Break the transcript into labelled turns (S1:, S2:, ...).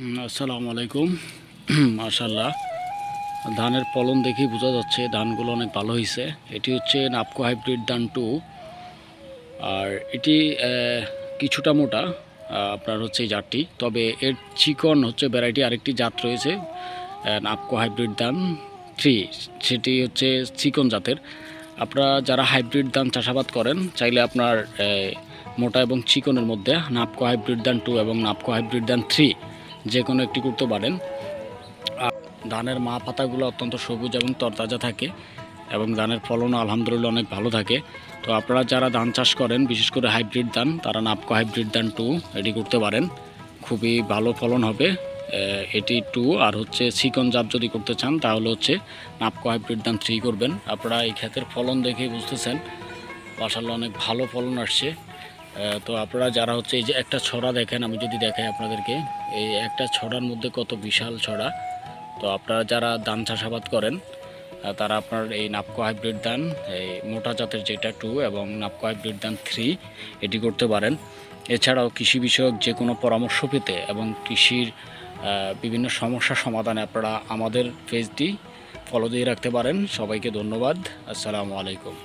S1: আসসালামু আলাইকুম। মাশাআল্লাহ, ধানের ফলন দেখেই বোঝা যাচ্ছে ধানগুলো অনেক ভালো হয়েছে। এটি হচ্ছে নাপকো হাইব্রিড ধান 2। আর এটি কিছুটা মোটা আপনার হচ্ছে এই জাতটি, তবে এর চিকন হচ্ছে ভ্যারাইটি আরেকটি জাত রয়েছে নাপকো হাইব্রিড ধান 3, সেটি হচ্ছে চিকন জাতের। আপনারা যারা হাইব্রিড ধান চাষাবাদ করেন চাইলে আপনার মোটা এবং চিকনের মধ্যে নাপকো হাইব্রিড ধান 2 এবং নাপকো হাইব্রিড ধান 3 যে কোনো একটি করতে পারেন। আর ধানের মা পাতাগুলো অত্যন্ত সবুজ এবং তরতাজা থাকে এবং ধানের ফলনও আলহামদুলিল্লাহ অনেক ভালো থাকে। তো আপনারা যারা ধান চাষ করেন বিশেষ করে হাইব্রিড ধান, তারা নাপকো হাইব্রিড ধান 2 এটি করতে পারেন, খুবই ভালো ফলন হবে। এটি 2 আর হচ্ছে চিকন জাত যদি করতে চান তাহলে হচ্ছে নাপকো হাইব্রিড ধান 3 করবেন। আপনারা এই ক্ষেতের ফলন দেখে বুঝতেছেন মাশাআল্লাহ অনেক ভালো ফলন আসছে। তো আপনারা যারা হচ্ছে এই যে একটা ছড়া দেখেন, আমি যদি দেখাই আপনাদেরকে, এই একটা ছড়ার মধ্যে কত বিশাল ছড়া। তো আপনারা যারা ধান চাষাবাদ করেন তারা আপনার এই নাপকো হাইব্রিড ধান এই মোটা জাতের যেটা 2 এবং নাপকো হাইব্রিড ধান 3 এটি করতে পারেন। এছাড়াও কৃষি বিষয়ক যে কোনো পরামর্শ পেতে এবং কৃষির বিভিন্ন সমস্যা সমাধানে আপনারা আমাদের পেজটি ফলো দিয়ে রাখতে পারেন। সবাইকে ধন্যবাদ। আসসালামু আলাইকুম।